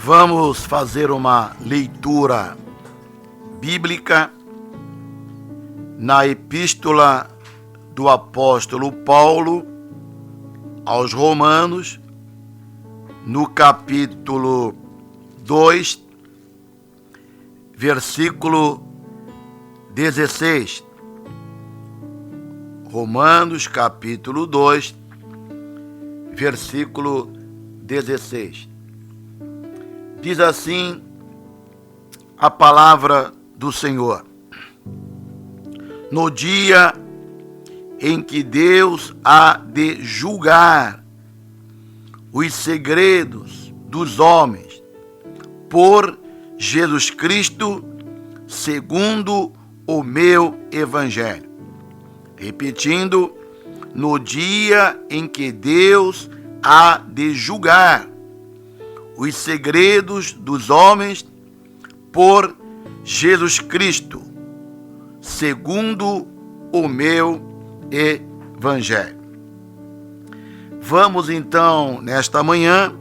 Vamos fazer uma leitura bíblica na epístola do apóstolo Paulo aos Romanos, no capítulo 2, versículo 16. Romanos, capítulo 2, versículo 16. Diz assim a palavra do Senhor: no dia em que Deus há de julgar os segredos dos homens por Jesus Cristo, segundo o meu evangelho. Repetindo, no dia em que Deus há de julgar os segredos dos homens por Jesus Cristo, segundo o meu evangelho. Vamos então, nesta manhã,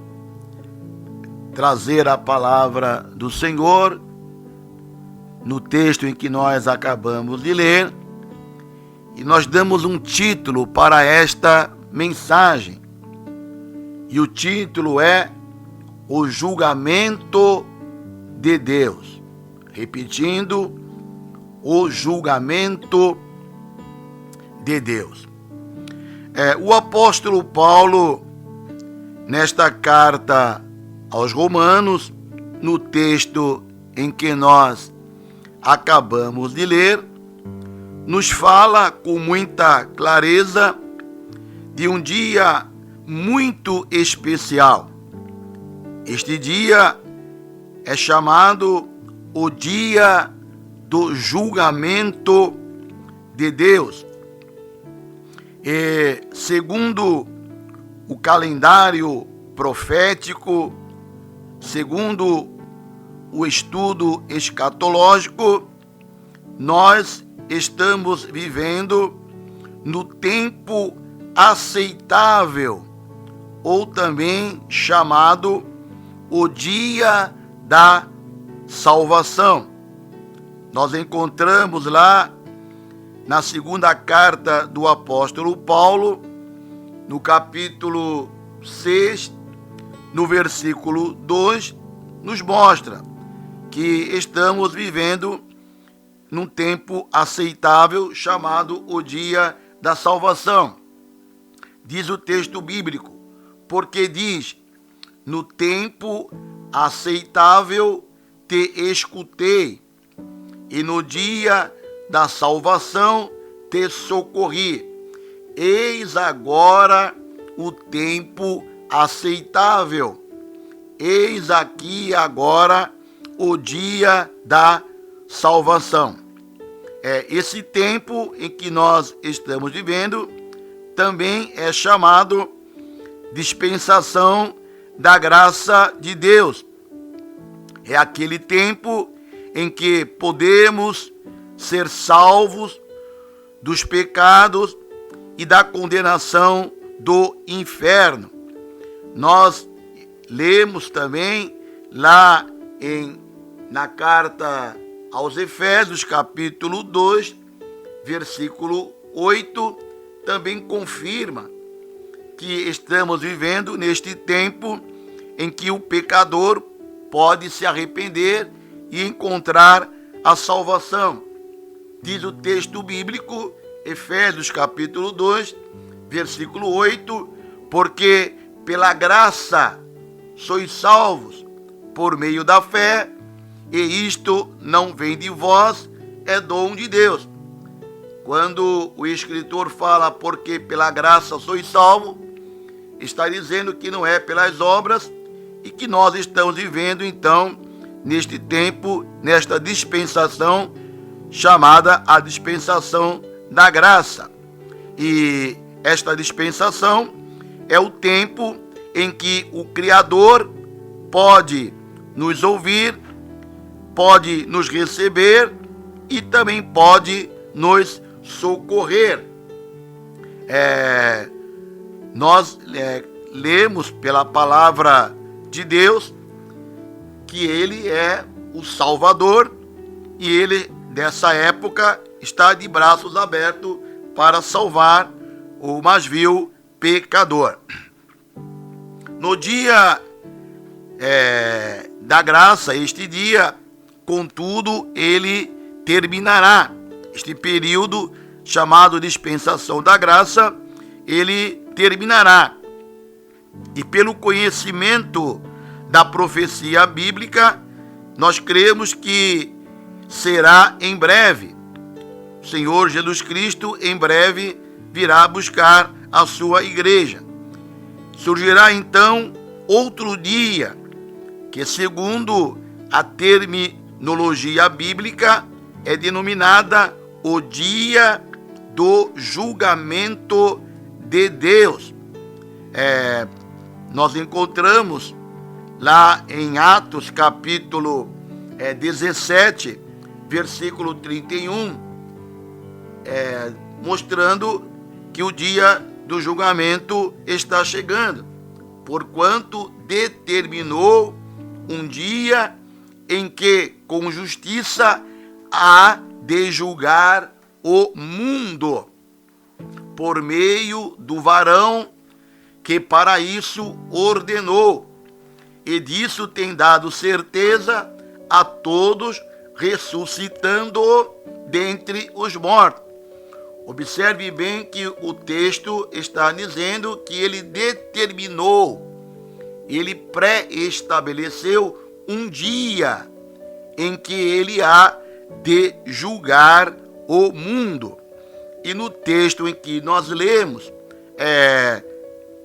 trazer a palavra do Senhor no texto em que nós acabamos de ler, e nós damos um título para esta mensagem, e o título é O Julgamento de Deus. Repetindo, o julgamento de Deus. O apóstolo Paulo, nesta carta aos Romanos, no texto em que nós acabamos de ler, nos fala com muita clareza de um dia muito especial. Este dia é chamado o dia do julgamento de Deus. E, segundo o calendário profético, segundo o estudo escatológico, nós estamos vivendo no tempo aceitável, ou também chamado o dia da salvação. Nós encontramos lá na segunda carta do apóstolo Paulo, no capítulo 6, no versículo 2, nos mostra que estamos vivendo num tempo aceitável, chamado o dia da salvação. Diz o texto bíblico, porque diz: no tempo aceitável te escutei, e no dia da salvação te socorri. Eis agora o tempo aceitável. Eis aqui agora o dia da salvação. Esse tempo em que nós estamos vivendo também é chamado dispensação da graça de Deus. É aquele tempo em que podemos ser salvos dos pecados e da condenação do inferno. Nós lemos também lá na carta aos Efésios, capítulo 2, versículo 8, também confirma que estamos vivendo neste tempo em que o pecador pode se arrepender e encontrar a salvação. Diz o texto bíblico, Efésios capítulo 2, versículo 8, porque pela graça sois salvos por meio da fé, e isto não vem de vós, é dom de Deus. Quando o escritor fala porque pela graça sois salvos, está dizendo que não é pelas obras, e que nós estamos vivendo então neste tempo, nesta dispensação chamada a dispensação da graça. E esta dispensação é o tempo em que o Criador pode nos ouvir, pode nos receber e também pode nos socorrer. Nós lemos pela palavra de Deus que ele é o Salvador e ele, dessa época, está de braços abertos para salvar o mais vil pecador. No dia da graça, este dia, contudo, ele terminará. Este período chamado dispensação da graça, ele terminará. E pelo conhecimento da profecia bíblica, nós cremos que será em breve. O Senhor Jesus Cristo em breve virá buscar a sua igreja. Surgirá então outro dia, que segundo a terminologia bíblica é denominada o dia do julgamento de Deus. Nós encontramos lá em Atos capítulo 17, versículo 31, mostrando que o dia do julgamento está chegando, porquanto determinou um dia em que com justiça há de julgar o mundo, por meio do varão que para isso ordenou, e disso tem dado certeza a todos, ressuscitando dentre os mortos. Observe bem que o texto está dizendo que ele determinou, ele pré-estabeleceu um dia em que ele há de julgar o mundo. E no texto em que nós lemos,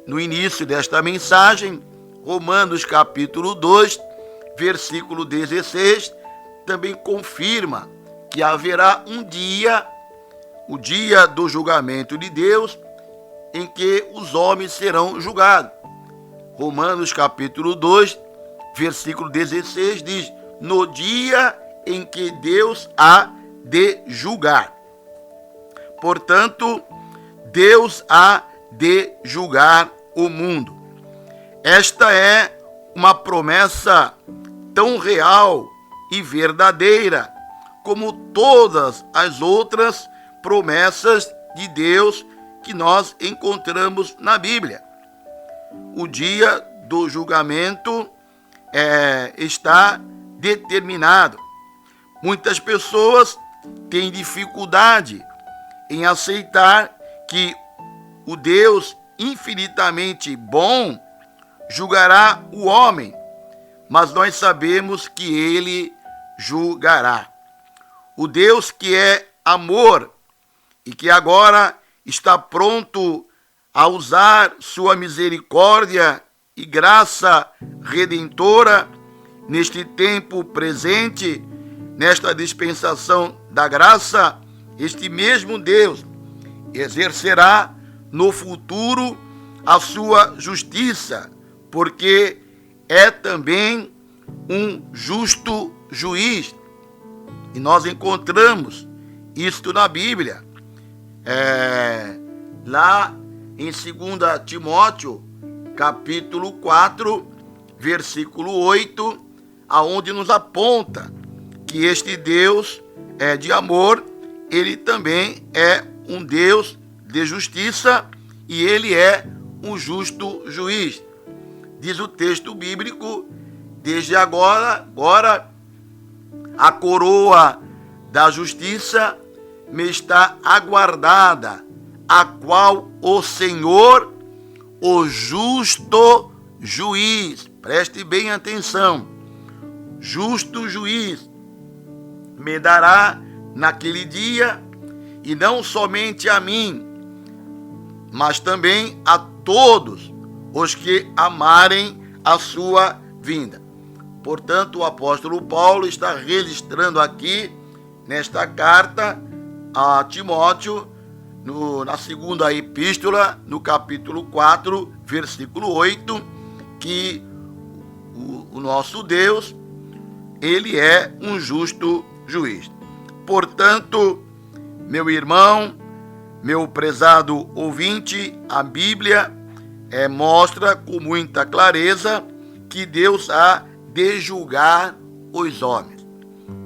no início desta mensagem, Romanos capítulo 2, versículo 16, também confirma que haverá um dia, o dia do julgamento de Deus, em que os homens serão julgados. Romanos capítulo 2, versículo 16 diz: no dia em que Deus há de julgar. Portanto, Deus há de julgar o mundo. Esta é uma promessa tão real e verdadeira como todas as outras promessas de Deus que nós encontramos na Bíblia. O dia do julgamento está determinado. Muitas pessoas têm dificuldade em aceitar que o Deus infinitamente bom julgará o homem, mas nós sabemos que ele julgará. O Deus que é amor e que agora está pronto a usar sua misericórdia e graça redentora neste tempo presente, nesta dispensação da graça, este mesmo Deus exercerá no futuro a sua justiça, porque é também um justo juiz. E nós encontramos isto na Bíblia. Lá em 2 Timóteo, capítulo 4, versículo 8, aonde nos aponta que este Deus é de amor, ele também é um Deus de justiça e ele é um justo juiz. Diz o texto bíblico: desde agora a coroa da justiça me está aguardada, a qual o Senhor, o justo juiz, preste bem atenção, justo juiz, me dará naquele dia, e não somente a mim, mas também a todos os que amarem a sua vinda. Portanto, o apóstolo Paulo está registrando aqui, nesta carta a Timóteo, na segunda epístola, no capítulo 4, versículo 8, que o nosso Deus, ele é um justo juiz. Portanto, meu irmão, meu prezado ouvinte, a Bíblia mostra com muita clareza que Deus há de julgar os homens.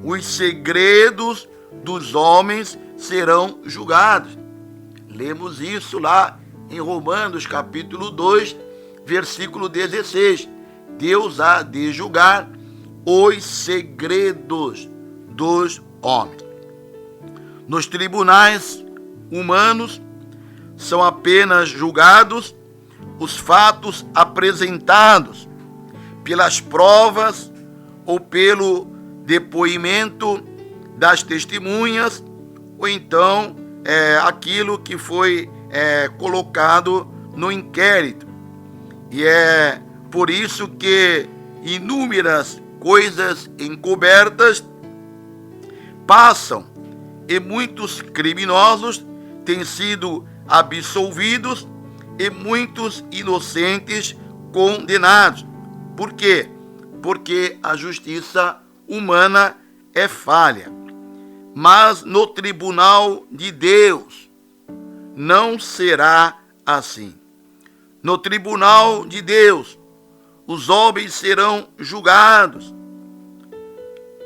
Os segredos dos homens serão julgados. Lemos isso lá em Romanos capítulo 2, versículo 16. Deus há de julgar os segredos dos homens. Nos tribunais humanos são apenas julgados os fatos apresentados pelas provas ou pelo depoimento das testemunhas, ou então aquilo que foi colocado no inquérito. E é por isso que inúmeras coisas encobertas passam e muitos criminosos têm sido absolvidos e muitos inocentes condenados. Por quê? Porque a justiça humana é falha. Mas no tribunal de Deus não será assim. No tribunal de Deus, os homens serão julgados,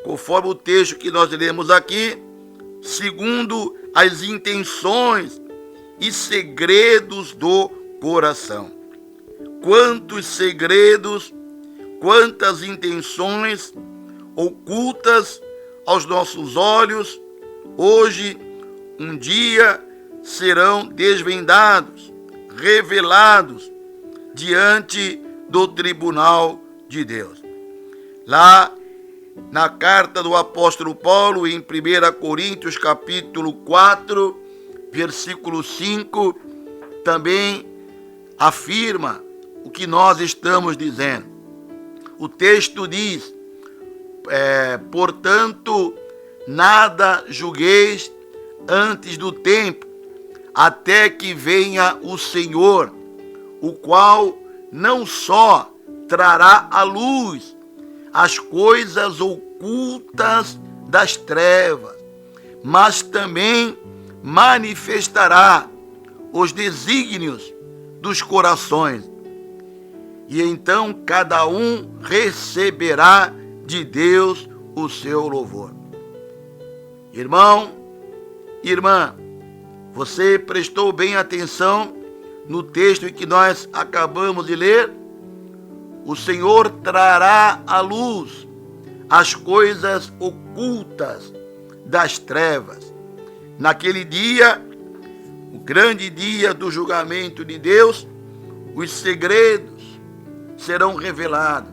conforme o texto que nós lemos aqui, segundo as intenções e segredos do coração. Quantos segredos, quantas intenções ocultas aos nossos olhos, hoje, um dia, serão desvendados, revelados diante do tribunal de Deus. Lá na carta do apóstolo Paulo, em 1 Coríntios capítulo 4, versículo 5, também afirma o que nós estamos dizendo. O texto diz, portanto, nada julgueis antes do tempo, até que venha o Senhor, o qual não só trará à luz as coisas ocultas das trevas, mas também manifestará os desígnios dos corações. E então cada um receberá de Deus o seu louvor. Irmão, irmã, você prestou bem atenção no texto que nós acabamos de ler? O Senhor trará à luz as coisas ocultas das trevas. Naquele dia, o grande dia do julgamento de Deus, os segredos serão revelados,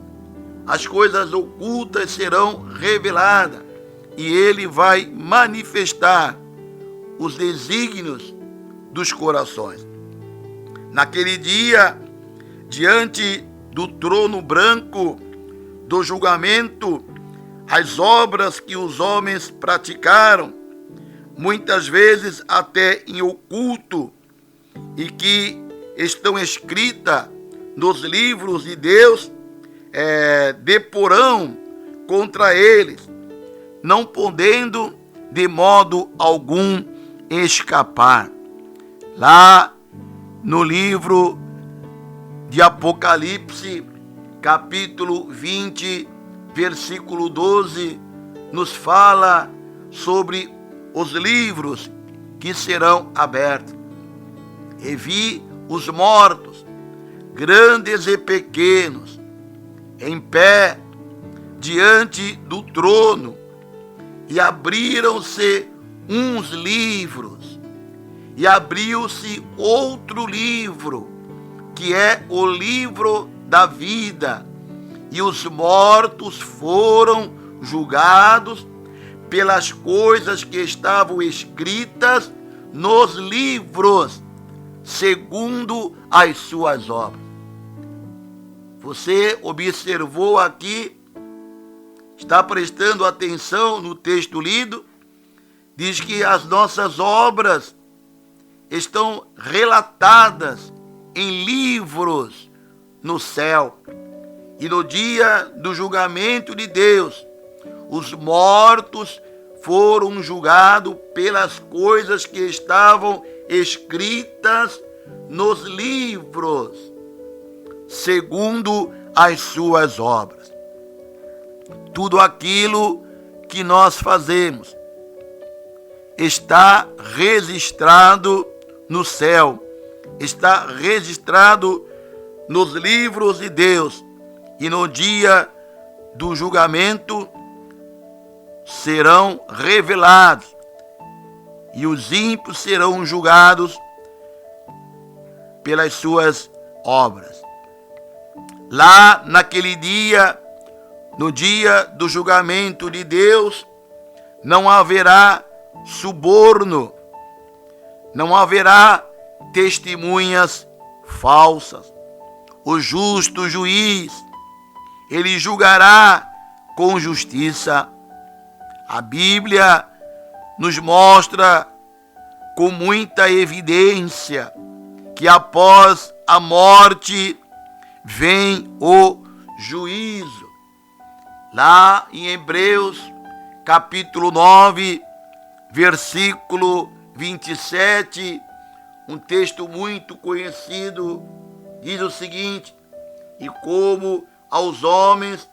as coisas ocultas serão reveladas, e Ele vai manifestar os desígnios dos corações. Naquele dia, diante do trono branco do julgamento, as obras que os homens praticaram, muitas vezes até em oculto, e que estão escritas nos livros de Deus, deporão contra eles, não podendo de modo algum escapar. Lá no livro de Apocalipse, capítulo 20, versículo 12, nos fala sobre os livros que serão abertos. E vi os mortos, grandes e pequenos, em pé diante do trono, e abriram-se uns livros, e abriu-se outro livro, que é o livro da vida, e os mortos foram julgados pelas coisas que estavam escritas nos livros, segundo as suas obras. Você observou aqui, está prestando atenção no texto lido? Diz que as nossas obras estão relatadas em livros no céu. E no dia do julgamento de Deus, os mortos foram julgados pelas coisas que estavam escritas nos livros, segundo as suas obras. tudo aquilo que nós fazemos está registrado no céu, está registrado nos livros de Deus, e no dia do julgamento serão revelados, e os ímpios serão julgados pelas suas obras. Lá naquele dia, no dia do julgamento de Deus, não haverá suborno, não haverá testemunhas falsas. O justo juiz, ele julgará com justiça. A Bíblia nos mostra com muita evidência que após a morte vem o juízo. Lá em Hebreus, capítulo 9, versículo 27, um texto muito conhecido, diz o seguinte: e como aos homens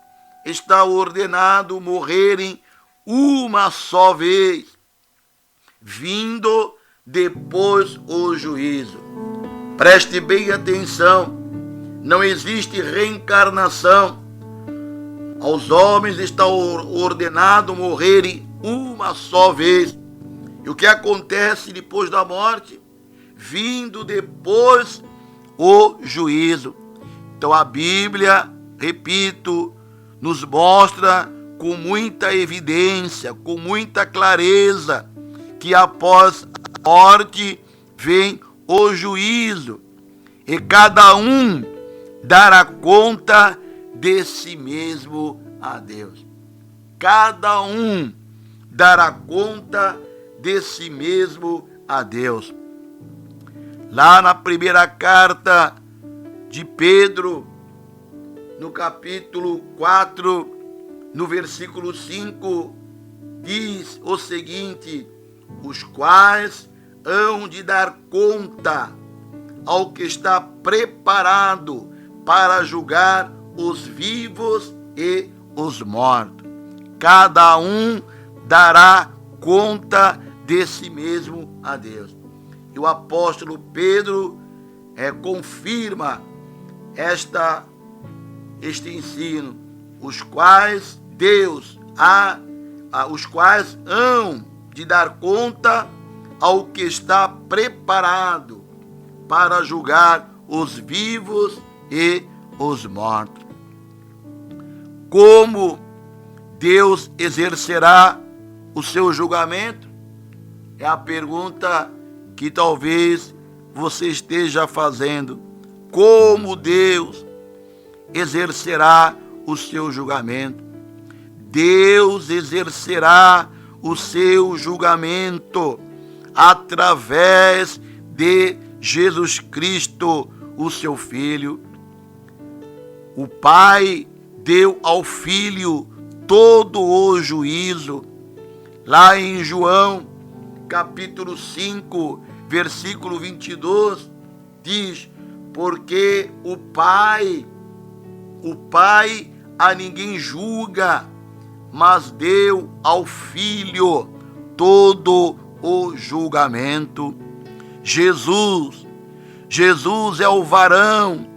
está ordenado morrerem uma só vez, vindo depois o juízo. Preste bem atenção, não existe reencarnação. Aos homens está ordenado morrerem uma só vez. E o que acontece depois da morte? Vindo depois o juízo. Então a Bíblia, repito, nos mostra com muita evidência, com muita clareza, que após a morte vem o juízo, e cada um dará conta de si mesmo a Deus. Cada um dará conta de si mesmo a Deus. Lá na primeira carta de Pedro, no capítulo 4, no versículo 5, diz o seguinte: os quais hão de dar conta ao que está preparado para julgar os vivos e os mortos. Cada um dará conta de si mesmo a Deus. E o apóstolo Pedro confirma este ensino, os quais Deus os quais hão de dar conta ao que está preparado para julgar os vivos e os mortos. Como Deus exercerá o seu julgamento? É a pergunta que talvez você esteja fazendo. Como Deus exercerá o seu julgamento? Deus exercerá o seu julgamento através de Jesus Cristo, o seu Filho. O Pai deu ao Filho todo o juízo. Lá em João, capítulo 5, versículo 22, diz: porque o Pai a ninguém julga, mas deu ao Filho todo o julgamento. Jesus é o varão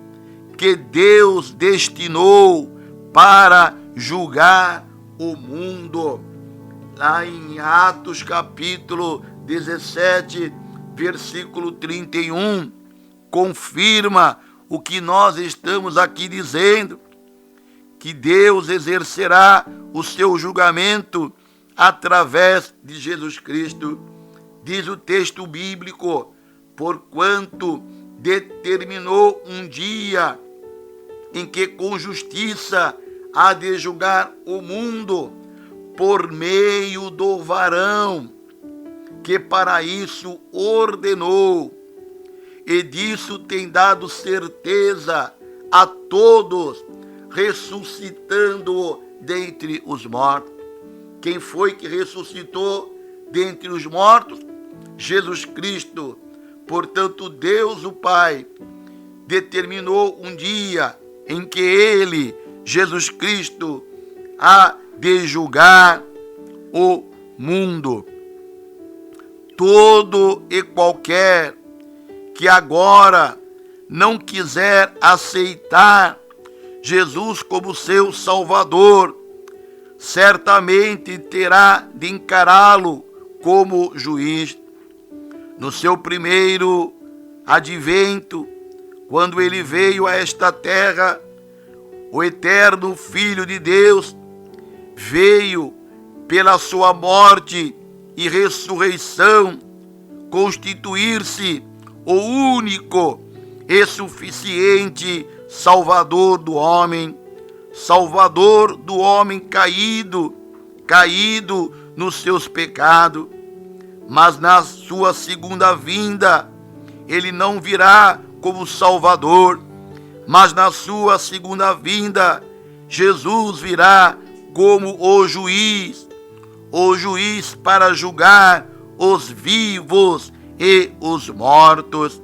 que Deus destinou para julgar o mundo. Lá em Atos capítulo 17, versículo 31, confirma o que nós estamos aqui dizendo, que Deus exercerá o seu julgamento através de Jesus Cristo. Diz o texto bíblico: porquanto determinou um dia em que com justiça há de julgar o mundo, por meio do varão que para isso ordenou, e disso tem dado certeza a todos, ressuscitando-o dentre os mortos. Quem foi que ressuscitou dentre os mortos? Jesus Cristo. Portanto, Deus o Pai determinou um dia em que ele, Jesus Cristo, há de julgar o mundo. Todo e qualquer que agora não quiser aceitar Jesus como seu Salvador, certamente terá de encará-lo como juiz. No seu primeiro advento, quando ele veio a esta terra, o eterno Filho de Deus veio pela sua morte e ressurreição constituir-se o único e suficiente Salvador do homem caído nos seus pecados. Mas na sua segunda vinda, ele não virá como Salvador, mas na sua segunda vinda, Jesus virá como o juiz para julgar os vivos e os mortos.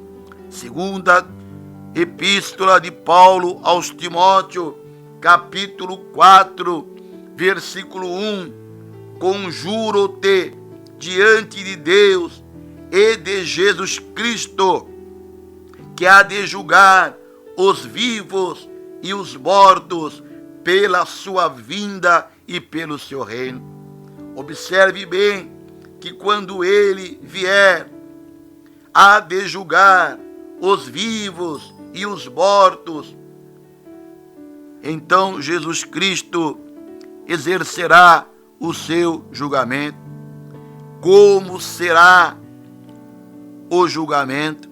Segunda Epístola de Paulo aos Timóteo, capítulo 4, versículo 1. Conjuro-te diante de Deus e de Jesus Cristo, que há de julgar os vivos e os mortos pela sua vinda e pelo seu reino. Observe bem que quando ele vier, há de julgar os vivos e os mortos. Então Jesus Cristo exercerá o seu julgamento. Como será o julgamento?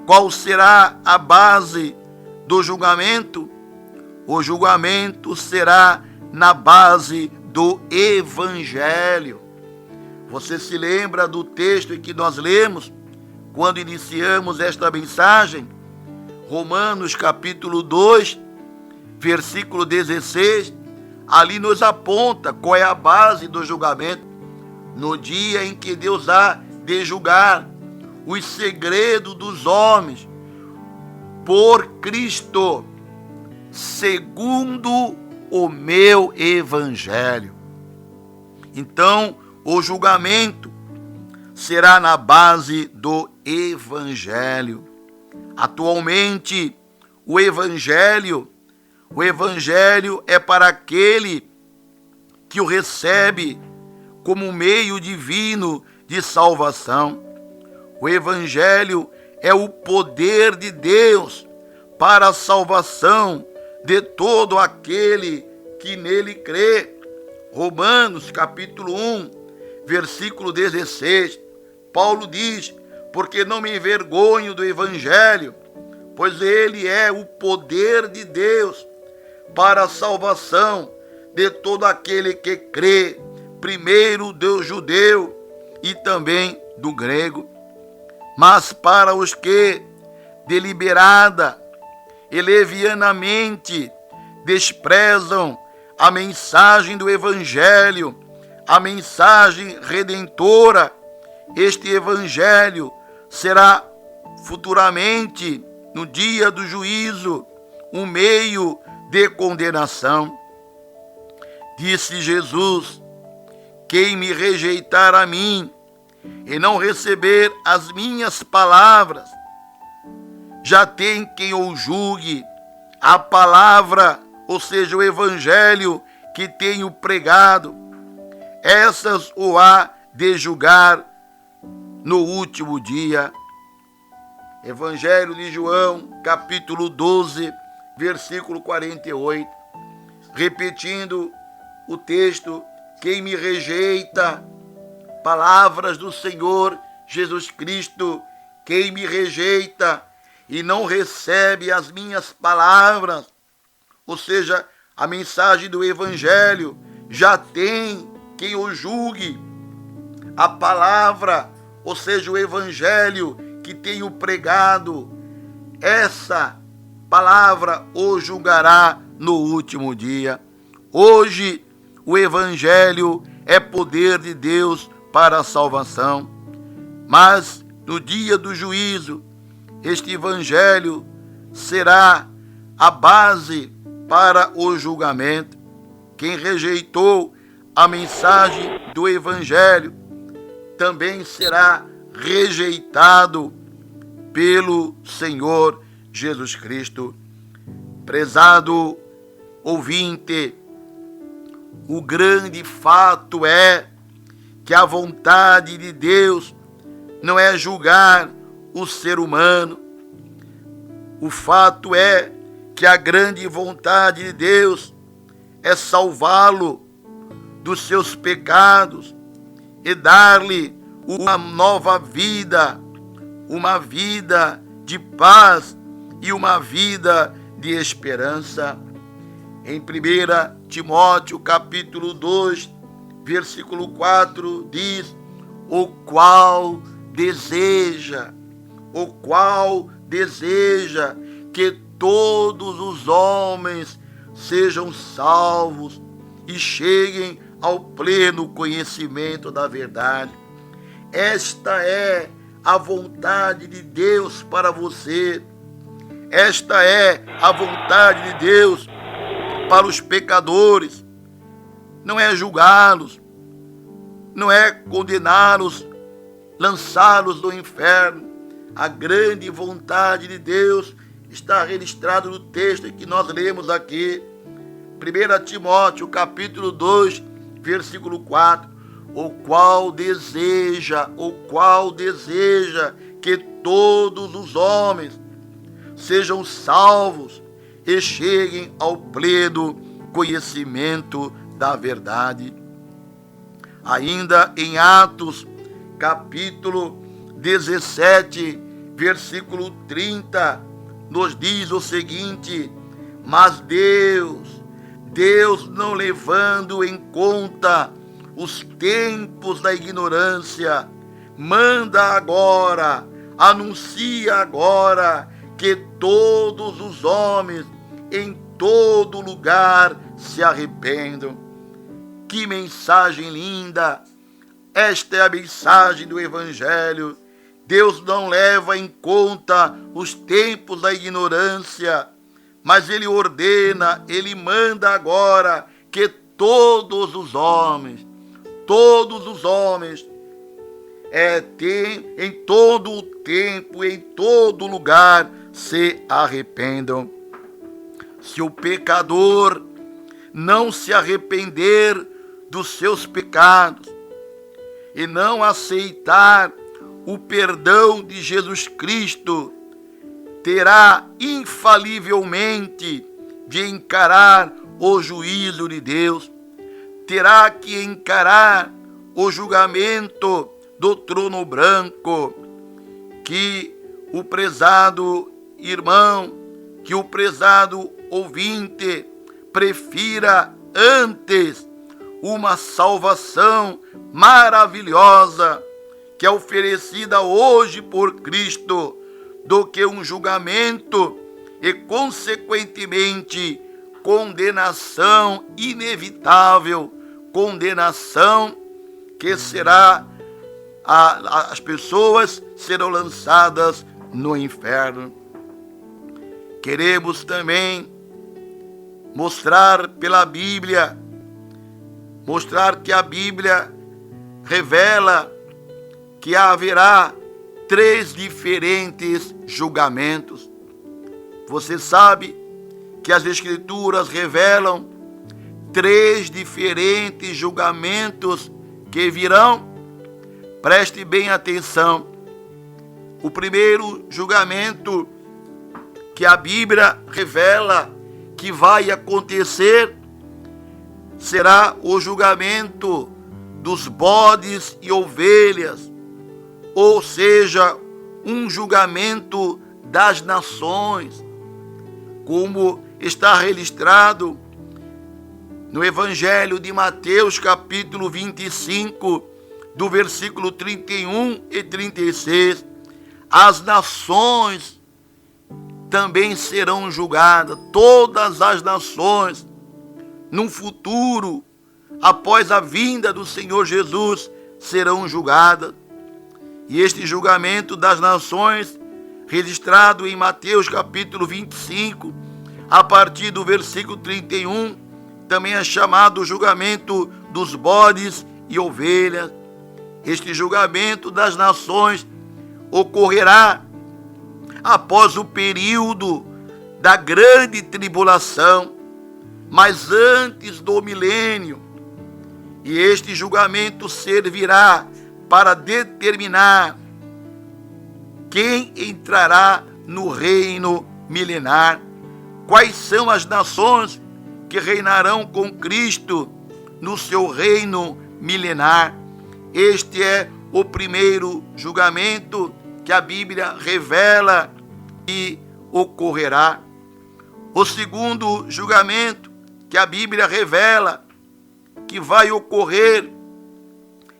Qual será a base do julgamento? O julgamento será na base do Evangelho. Você se lembra do texto em que nós lemos quando iniciamos esta mensagem? Romanos capítulo 2, versículo 16, ali nos aponta qual é a base do julgamento. No dia em que Deus há de julgar os segredos dos homens por Cristo, segundo o meu Evangelho. Então, o julgamento será na base do Evangelho. Atualmente, o Evangelho é para aquele que o recebe como meio divino de salvação. O Evangelho é o poder de Deus para a salvação de todo aquele que nele crê. Romanos capítulo 1, versículo 16, Paulo diz: porque não me envergonho do Evangelho, pois ele é o poder de Deus para a salvação de todo aquele que crê, primeiro do judeu e também do grego. Mas para os que deliberada e levianamente desprezam a mensagem do Evangelho, a mensagem redentora, este Evangelho será futuramente, no dia do juízo, um meio de condenação. Disse Jesus: quem me rejeitar a mim e não receber as minhas palavras, já tem quem o julgue. A palavra, ou seja, o Evangelho que tenho pregado, essas o há de julgar no último dia. Evangelho de João, capítulo 12, versículo 48. Repetindo o texto: quem me rejeita, palavras do Senhor Jesus Cristo, quem me rejeita e não recebe as minhas palavras, ou seja, a mensagem do Evangelho, já tem quem o julgue. A palavra, ou seja, o Evangelho que tenho pregado, essa palavra o julgará no último dia. Hoje, o Evangelho é poder de Deus para a salvação, mas no dia do juízo, este Evangelho será a base para o julgamento. quem rejeitou a mensagem do Evangelho também será rejeitado pelo Senhor Jesus Cristo. Prezado ouvinte, o grande fato é que a vontade de Deus não é julgar o ser humano. O fato é que a grande vontade de Deus é salvá-lo dos seus pecados e dar-lhe uma nova vida, uma vida de paz e uma vida de esperança. Em 1 Timóteo capítulo 2, versículo 4, diz: o qual deseja que todos os homens sejam salvos e cheguem ao pleno conhecimento da verdade. Esta é a vontade de Deus para você. Esta é a vontade de Deus para os pecadores. Não é julgá-los, não é condená-los, lançá-los no inferno. A grande vontade de Deus está registrado no texto que nós lemos aqui. 1 Timóteo capítulo 2, versículo 4. O qual deseja que todos os homens sejam salvos e cheguem ao pleno conhecimento da verdade. Ainda em Atos capítulo 17, versículo 30, nos diz o seguinte: mas Deus não levando em conta os tempos da ignorância, anuncia agora que todos os homens em todo lugar se arrependam. Que mensagem linda! Esta é a mensagem do Evangelho. Deus não leva em conta os tempos da ignorância, mas Ele ordena, Ele manda agora que todos os homens, em todo o tempo, em todo lugar, se arrependam. Se o pecador não se arrepender dos seus pecados e não aceitar o perdão de Jesus Cristo, terá infalivelmente de encarar o juízo de Deus, terá que encarar o julgamento do trono branco. Que o prezado irmão, que o prezado ouvinte prefira antes uma salvação maravilhosa que é oferecida hoje por Cristo, do que um julgamento e, consequentemente, condenação inevitável, condenação que será, as pessoas serão lançadas no inferno. Queremos também mostrar pela Bíblia, mostrar que a Bíblia revela que haverá 3 diferentes julgamentos. Você sabe que as Escrituras revelam 3 diferentes julgamentos que virão? Preste bem atenção. O primeiro julgamento que a Bíblia revela que vai acontecer será o julgamento dos bodes e ovelhas, ou seja, um julgamento das nações, como está registrado no Evangelho de Mateus, capítulo 25, do versículo 31 e 36. As nações também serão julgadas, todas as nações, no futuro, após a vinda do Senhor Jesus, serão julgadas. E este julgamento das nações, registrado em Mateus capítulo 25, a partir do versículo 31, também é chamado julgamento dos bodes e ovelhas. Este julgamento das nações ocorrerá após o período da grande tribulação, mas antes do milênio. E este julgamento servirá para determinar quem entrará no reino milenar, quais são as nações que reinarão com Cristo no seu reino milenar. Este é o primeiro julgamento que a Bíblia revela que ocorrerá. O segundo julgamento que a Bíblia revela que vai ocorrer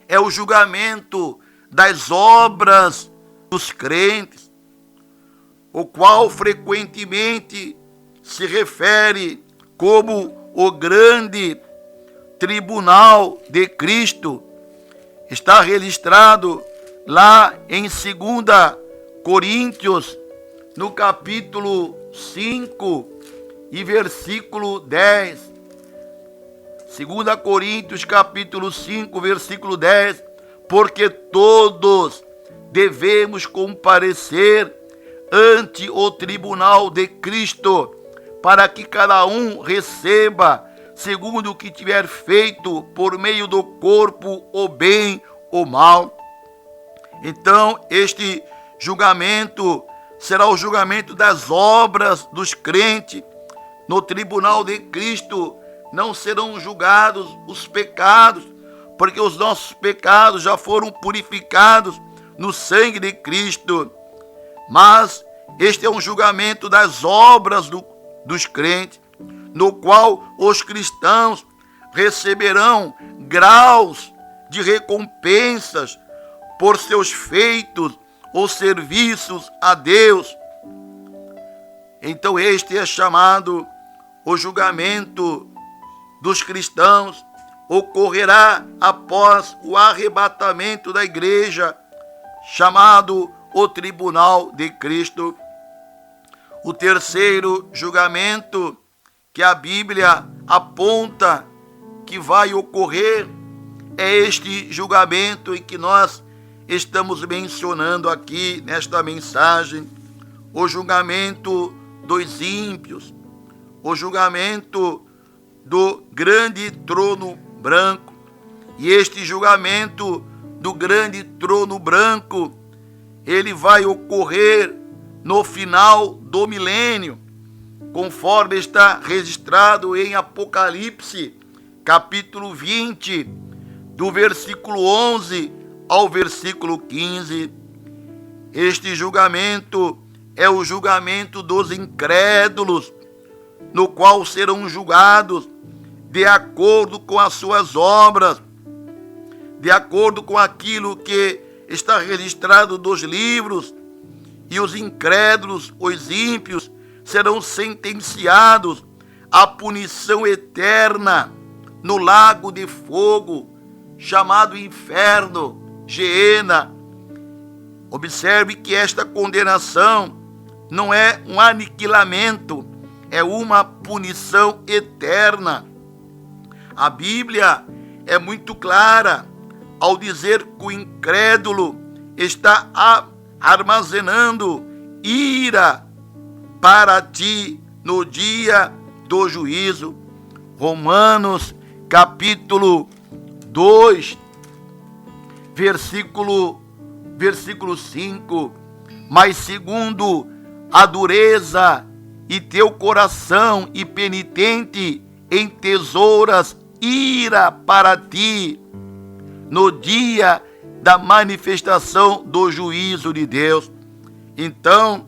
é o julgamento das obras dos crentes, o qual frequentemente se refere como o grande tribunal de Cristo. Está registrado lá em 2 Coríntios, no capítulo 5 e versículo 10. 2 Coríntios, capítulo 5, versículo 10. Porque todos devemos comparecer ante o tribunal de Cristo, para que cada um receba segundo o que tiver feito por meio do corpo, o bem ou mal. Então, este julgamento será o julgamento das obras dos crentes. No tribunal de Cristo não serão julgados os pecados, porque os nossos pecados já foram purificados no sangue de Cristo. Mas este é um julgamento das obras dos crentes, no qual os cristãos receberão graus de recompensas por seus feitos ou serviços a Deus. Então este é chamado o julgamento dos cristãos, ocorrerá após o arrebatamento da igreja, chamado o tribunal de Cristo. O terceiro julgamento que a Bíblia aponta que vai ocorrer é este julgamento em que nós estamos mencionando aqui nesta mensagem, o julgamento dos ímpios, o julgamento do grande trono branco. E este julgamento do grande trono branco, ele vai ocorrer no final do milênio, conforme está registrado em Apocalipse, capítulo 20, do versículo 11 ao versículo 15. Este julgamento é o julgamento dos incrédulos, no qual serão julgados de acordo com as suas obras, de acordo com aquilo que está registrado nos livros, e os incrédulos, os ímpios, serão sentenciados à punição eterna no lago de fogo, chamado inferno, Geena. Observe que esta condenação não é um aniquilamento, é uma punição eterna. A Bíblia é muito clara ao dizer que o incrédulo está armazenando ira para ti no dia do juízo. Romanos capítulo 2, versículo 5. Mas segundo a dureza e teu coração impenitente entesouras ira para ti no dia da manifestação do juízo de Deus. Então,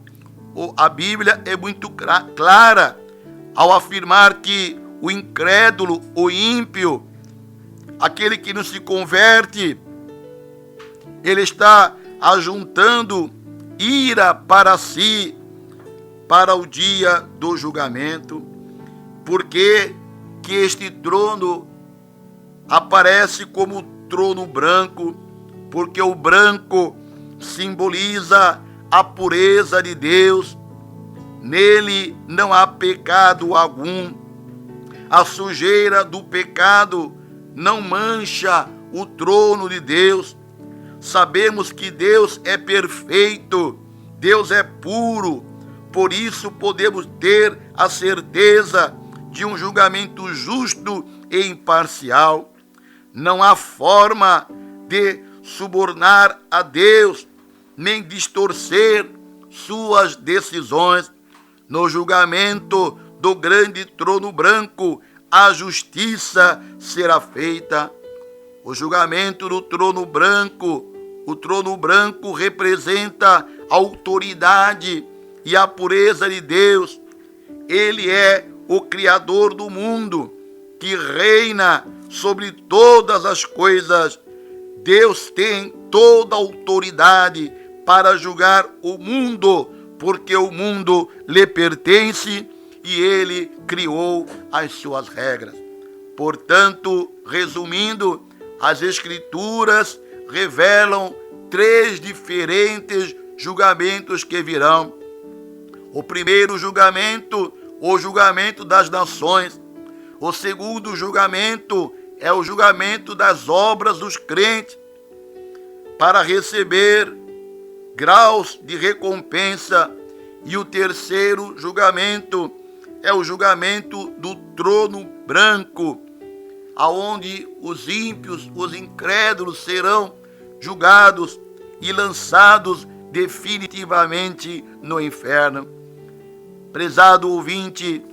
a Bíblia é muito clara ao afirmar que o incrédulo, o ímpio, aquele que não se converte, ele está ajuntando ira para si, para o dia do julgamento. Porque que este trono aparece como trono branco, porque o branco simboliza a pureza de Deus, nele não há pecado algum. A sujeira do pecado não mancha o trono de Deus. Sabemos que Deus é perfeito, Deus é puro, por isso podemos ter a certeza de um julgamento justo e imparcial. Não há forma de subornar a Deus, nem distorcer suas decisões. No julgamento do grande trono branco, a justiça será feita. O julgamento do trono branco, o trono branco representa a autoridade e a pureza de Deus. Ele é o Criador do mundo, que reina sobre todas as coisas. Deus tem toda a autoridade para julgar o mundo, porque o mundo lhe pertence e ele criou as suas regras. Portanto, resumindo, as Escrituras revelam 3 diferentes julgamentos que virão. O primeiro julgamento, o julgamento das nações. O segundo julgamento é o julgamento das obras dos crentes, para receber graus de recompensa. E o terceiro julgamento é o julgamento do trono branco, aonde os ímpios, os incrédulos serão julgados e lançados definitivamente no inferno. Prezado ouvinte,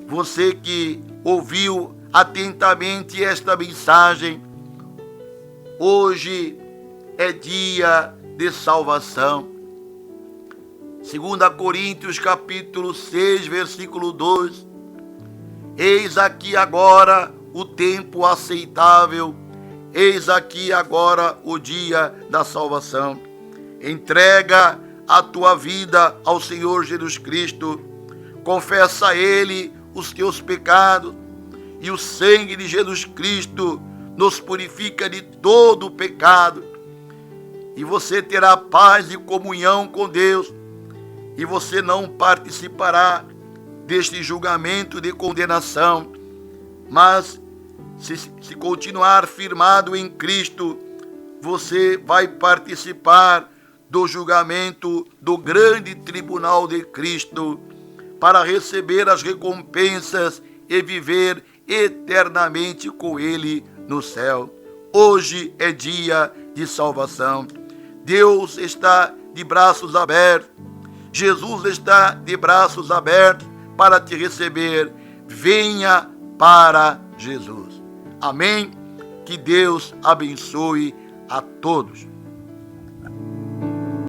você que ouviu atentamente esta mensagem, hoje é dia de salvação. 2 Coríntios capítulo 6, versículo 2. Eis aqui agora o tempo aceitável, eis aqui agora o dia da salvação. Entrega a tua vida ao Senhor Jesus Cristo, confessa a Ele os teus pecados, e o sangue de Jesus Cristo nos purifica de todo o pecado, e você terá paz e comunhão com Deus, e você não participará deste julgamento de condenação, mas se continuar firmado em Cristo, você vai participar do julgamento do grande tribunal de Cristo, para receber as recompensas e viver eternamente com Ele no céu. Hoje é dia de salvação. Deus está de braços abertos. Jesus está de braços abertos para te receber. Venha para Jesus. Amém? Que Deus abençoe a todos.